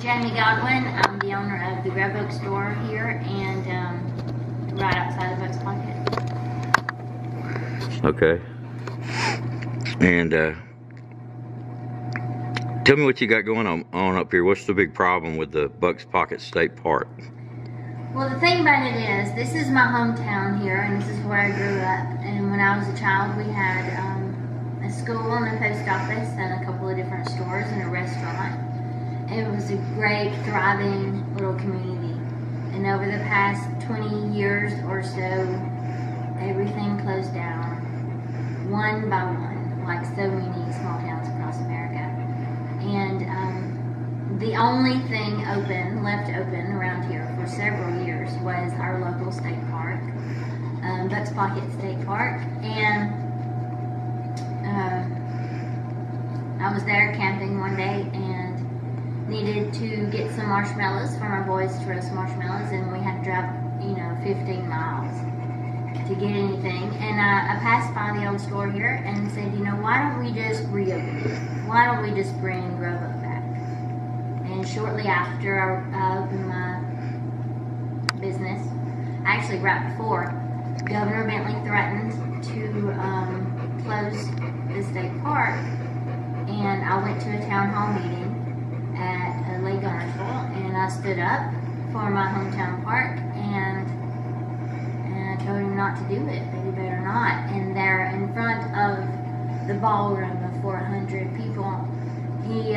Jamie Godwin. I'm the owner of the Grove Oak store here and right outside of Bucks Pocket. Okay. And tell me what you got going on up here. What's the big problem with the Bucks Pocket State Park? Well, the thing about it is, this is my hometown here, and this is where I grew up. And when I was a child, we had a school and a post office and a couple of different stores and a restaurant. It was a great, thriving little community. And over the past 20 years or so, everything closed down, one by one, like so many small towns across America. And the only thing left open around here for several years was our local state park, Bucks Pocket State Park. And I was there camping one day and needed to get some marshmallows for my boys to roast marshmallows, and we had to drive, 15 miles to get anything. And I passed by the old store here and said, why don't we just reopen it? Why don't we just bring Grove Oak back? And shortly after I opened my business, actually right before, Governor Bentley threatened to close the state park, and I went to a town hall meeting at Lake Gunnersville, and I stood up for my hometown park and I told him not to do it, that he better not. And there in front of the ballroom of 400 people, he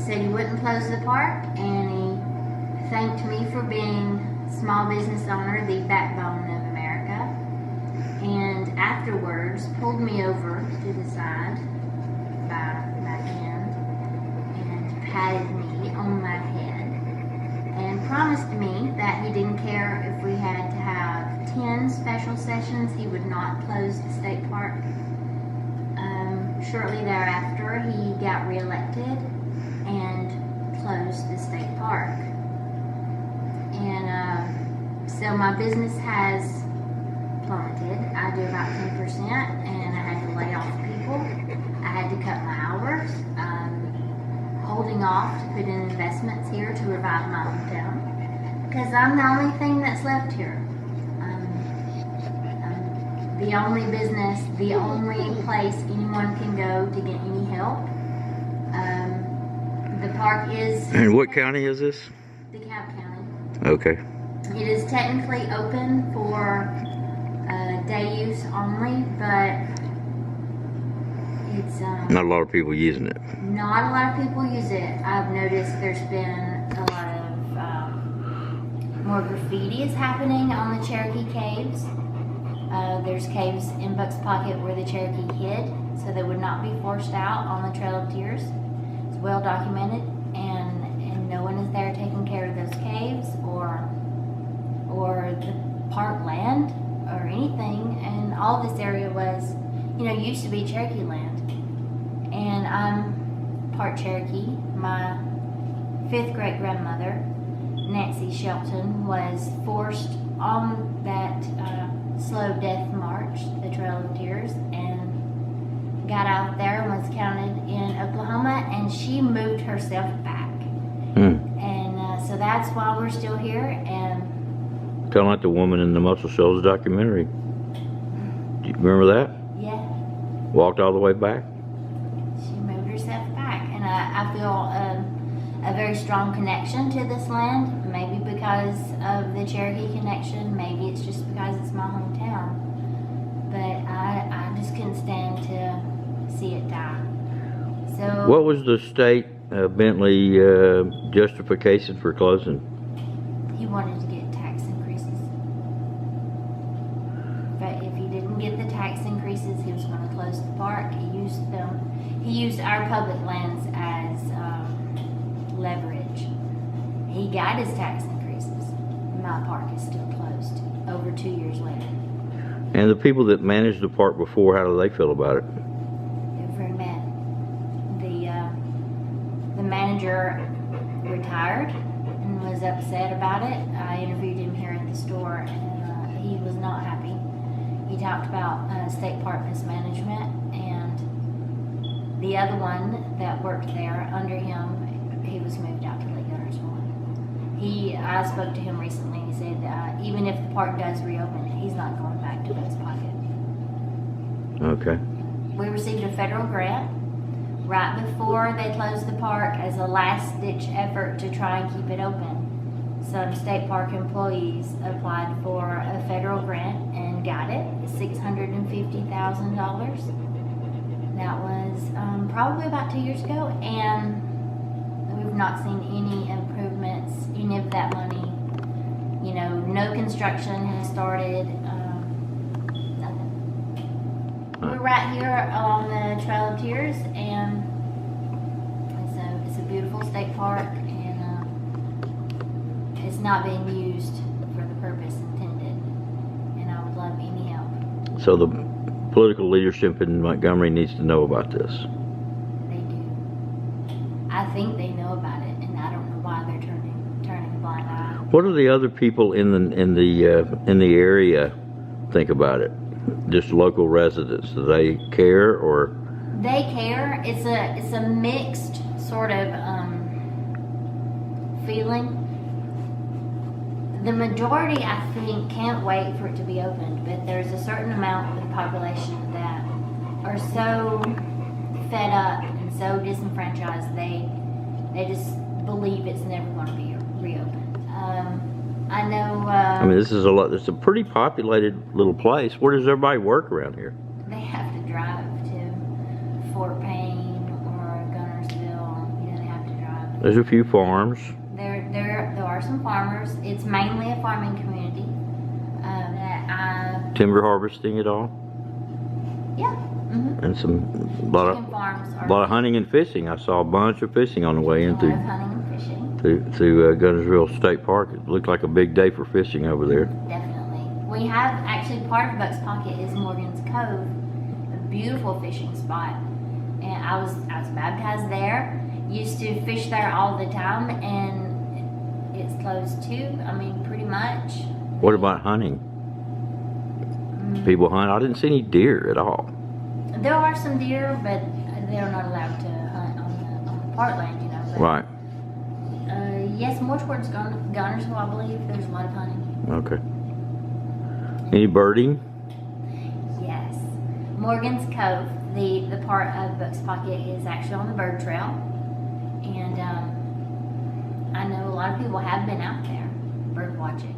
said he wouldn't close the park, and he thanked me for being small business owner, the backbone of America, and afterwards pulled me over to the side by my hand, patted me on my head and promised me that he didn't care if we had to have 10 special sessions, he would not close the state park. Shortly thereafter, he got reelected and closed the state park. And so my business has plummeted. I do about 10%, and I had to lay off people. I had to cut my hours. Holding off to put in investments here to revive my hometown, because I'm the only thing that's left here. The only business, the only place anyone can go to get any help. The park is... And what county is this? DeKalb County. Okay. It is technically open for day use only, but it's not a lot of people using it. Not a lot of people use it. I've noticed there's been a lot of more graffiti is happening on the Cherokee caves. There's caves in Bucks Pocket where the Cherokee hid, so they would not be forced out on the Trail of Tears. It's well documented, and no one is there taking care of those caves or the park land or anything. And all this area was, used to be Cherokee land. And I'm part Cherokee. My 5th great grandmother, Nancy Shelton, was forced on that slow death march, the Trail of Tears, and got out there and was counted in Oklahoma, and she moved herself back. And so that's why we're still here. And kind of like the woman in the Muscle Shoals documentary. Do you remember that? Yeah. Walked all the way back? She moved herself back, and I feel a very strong connection to this land. Maybe because of the Cherokee connection, maybe it's just because it's my hometown. But I just couldn't stand to see it die. So what was the state Bentley justification for closing? He wanted to get tax increases. But if he didn't get the tax increases, he was going to close the park. He used our public lands as leverage. He got his tax increases. My park is still closed over 2 years later. And the people that managed the park before, how do they feel about it? They're very mad. The manager retired, and and was upset about it. I interviewed him here at the store, and he was not happy. He talked about state park mismanagement, and the other one that worked there under him, he was moved out to Lake Gunnersville. I spoke to him recently, and he said even if the park does reopen, he's not going back to Bucks Pocket. Okay. We received a federal grant right before they closed the park as a last-ditch effort to try and keep it open. Some state park employees applied for a federal grant and got it, $650,000. That was probably about 2 years ago, and we've not seen any improvements, any of that money. No construction has started, nothing. We're right here on the Trail of Tears, and it's a beautiful state park, and it's not being used for the purpose intended, and I would love any help. So the political leadership in Montgomery needs to know about this. They do. I think they know about it, and I don't know why they're turning a blind eye. What do the other people in the area think about it? Just local residents? Do they care, or? They care. It's a mixed sort of feeling. The majority, I think, can't wait for it to be opened, but there's a certain amount of the population that are so fed up and so disenfranchised, they just believe it's never going to be reopened. I know. I mean, this is a lot. It's a pretty populated little place. Where does everybody work around here? They have to drive to Fort Payne or Gunnersville. They have to drive. There's a few farms. There are some farmers. It's mainly a farming community. Timber harvesting at all? Yeah. Mm-hmm. And a lot of hunting and fishing. I saw a bunch of fishing on the way in hunting and fishing. to Gunnersville State Park. It looked like a big day for fishing over there. Definitely. We have actually part of Bucks Pocket is Morgan's Cove, a beautiful fishing spot. And I was baptized there. Used to fish there all the time, and it's closed too. I mean, pretty much. What about hunting? People hunt. I didn't see any deer at all. There are some deer, but they're not allowed to hunt on the parkland, But, right. Yes, more towards Gunnersville, I believe. There's a lot of hunting. Okay. Any birding? Yes. Morgan's Cove, the part of Bucks Pocket, is actually on the bird trail. And I know a lot of people have been out there bird watching.